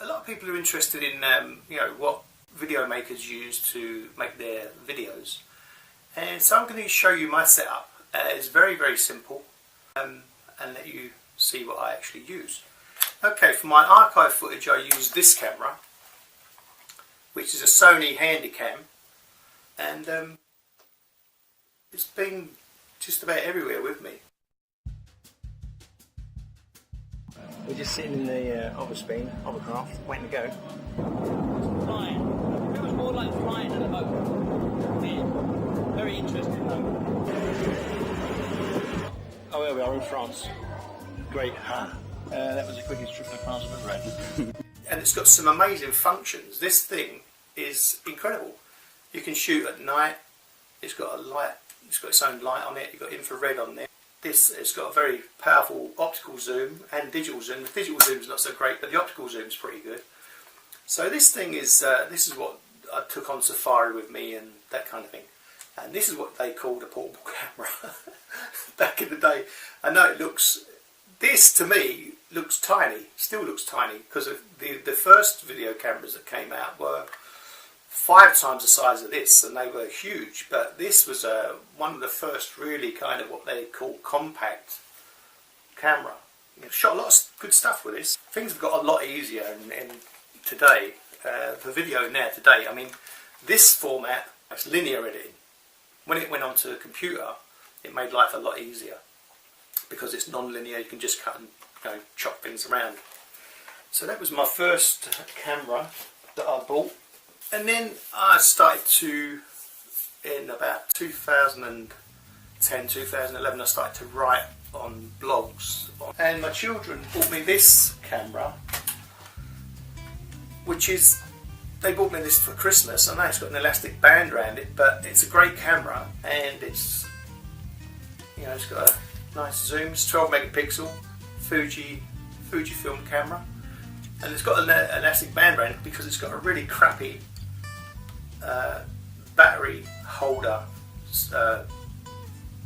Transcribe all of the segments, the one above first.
A lot of people are interested in what video makers use to make their videos, and so I'm going to show you my setup. It's very, very simple, and let you see what I actually use. Okay, for my archive footage I use this camera, which is a Sony Handycam, and it's been just about everywhere with me. We're just sitting in the hovercraft, waiting to go. Flying. It was more like flying in a boat. Yeah. Very interesting though. Oh, here we are in France. Great. That was the quickest trip to France I've ever had. And it's got some amazing functions. This thing is incredible. You can shoot at night. It's got a light. It's got its own light on it. You've got infrared on there. It's got a very powerful optical zoom and digital zoom. The digital zoom is not so great, but the optical zoom is pretty good. So this thing is this is what I took on safari with me and that kind of thing. And this is what they called a portable camera back in the day. I know it looks. This to me looks tiny. Still looks tiny because the first video cameras that came out were 5 times the size of this, and they were huge. But this was one of the first really kind of what they call compact camera. Shot a lot of good stuff with this. Things have got a lot easier in today. For video now today, I mean, this format, it's linear editing. When it went onto a computer, it made life a lot easier because it's non-linear. You can just cut and chop things around. So that was my first camera that I bought. And then I started to, in about 2010, 2011, I started to write on blogs. And my children bought me this camera, which is, they bought me this for Christmas. I know it's got an elastic band around it, but it's a great camera, and it's, it's got a nice zoom. It's 12 megapixel Fujifilm camera, and it's got an elastic band around it because it's got a really crappy battery holder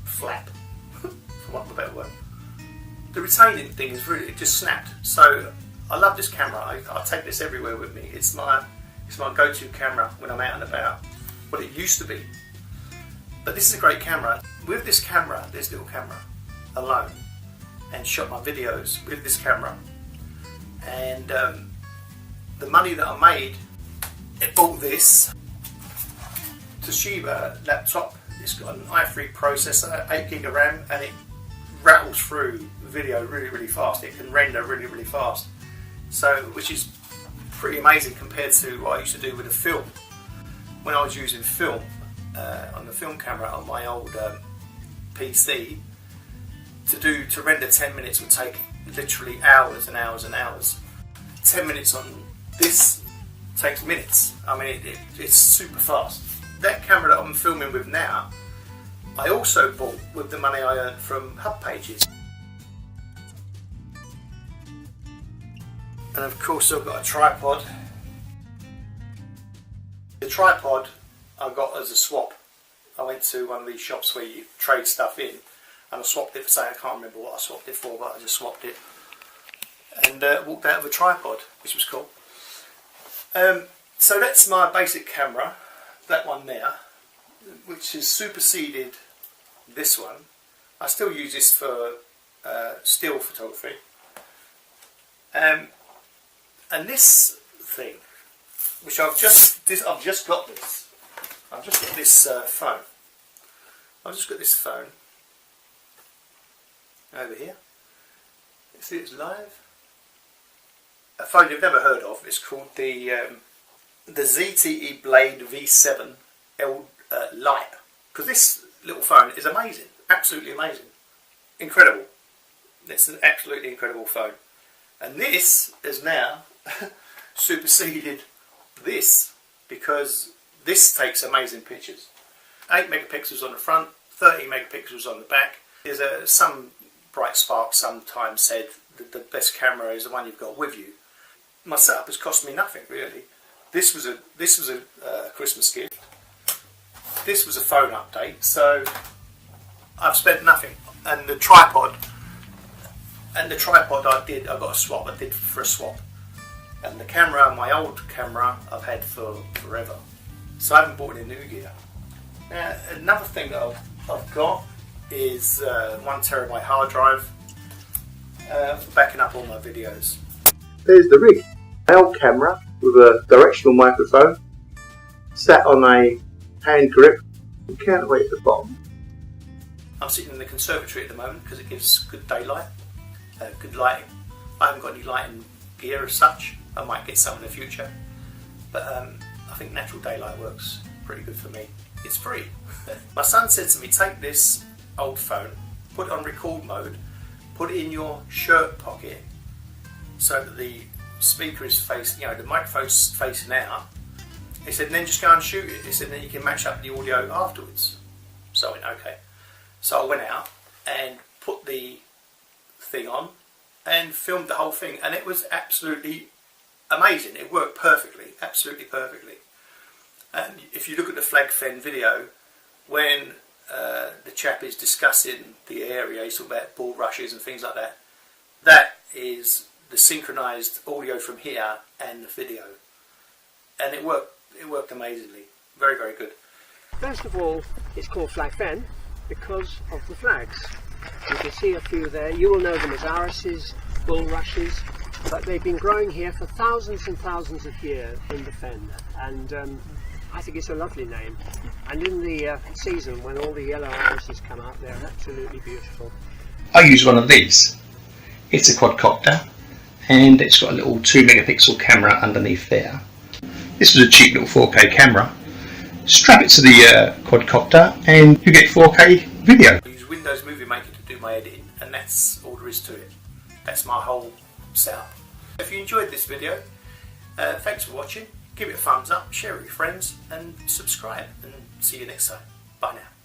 flap, for want of a better word. The retaining thing is really, it just snapped. So I love this camera. I take this everywhere with me. It's my go-to camera when I'm out and about. Well, it used to be, but this is a great camera. With this camera, this little camera alone, and shot my videos with this camera, and the money that I made, I bought this Toshiba laptop. It's got an i3 processor, 8 gig of RAM, and it rattles through video really, really fast. It can render really, really fast. So, which is pretty amazing compared to what I used to do with a film. When I was using film on the film camera on my old PC, to render 10 minutes would take literally hours and hours and hours. 10 minutes on this takes minutes. I mean, it's super fast. That camera that I'm filming with now, I also bought with the money I earned from hub pages. And of course I've got a tripod. The tripod I got as a swap. I went to one of these shops where you trade stuff in, and I swapped it for something. I can't remember what I swapped it for, but I just swapped it and walked out with a tripod, which was cool. So that's my basic camera, that one there, which has superseded this one. I still use this for still photography. And this thing, which I've just got this. I've just got this phone. I've just got this phone over here. You see it's live. A phone you've never heard of. It's called the ZTE Blade V7 Lite. Because this little phone is amazing, absolutely amazing, incredible. It's an absolutely incredible phone. And this is now superseded this, because this takes amazing pictures. 8 megapixels on the front, 30 megapixels on the back. There's some bright spark sometimes said that the best camera is the one you've got with you. My setup has cost me nothing really. This was a Christmas gift. This was a phone update, so I've spent nothing. And the tripod I got a swap. I did for a swap. And the camera, my old camera, I've had for forever. So I haven't bought any new gear. Now, another thing that I've got is 1 terabyte hard drive for backing up all my videos. There's the rig. An old camera with a directional microphone, sat on a hand grip, and counterweight at the bottom. I'm sitting in the conservatory at the moment because it gives good daylight, good lighting. I haven't got any lighting gear as such. I might get some in the future, but I think natural daylight works pretty good for me. It's free. My son said to me, take this old phone, put it on record mode, put it in your shirt pocket so that the speaker is facing, the microphone's facing out. He said, and then just go and shoot it. He said, then you can match up the audio afterwards. So I went, okay. So I went out and put the thing on and filmed the whole thing, and it was absolutely amazing. It worked perfectly, absolutely perfectly. And if you look at the flag fen video, when the chap is discussing the area, he's talking about bull rushes and things like that. That is the synchronized audio from here and the video, and it worked amazingly. Very, very good. First of all, it's called flag fen because of the flags. You can see a few there. You will know them as arises, bulrushes, but they've been growing here for thousands and thousands of years in the fen, and I think it's a lovely name. And in the season when all the yellow arises come out, they're absolutely beautiful. I use one of these. It's a quadcopter, and it's got a little 2 megapixel camera underneath there. This was a cheap little 4K camera. Strap it to the quadcopter and you get 4K video. I use Windows Movie Maker to do my editing, and that's all there is to it. That's my whole setup. If you enjoyed this video, thanks for watching. Give it a thumbs up, share it with your friends, and subscribe. And see you next time. Bye now.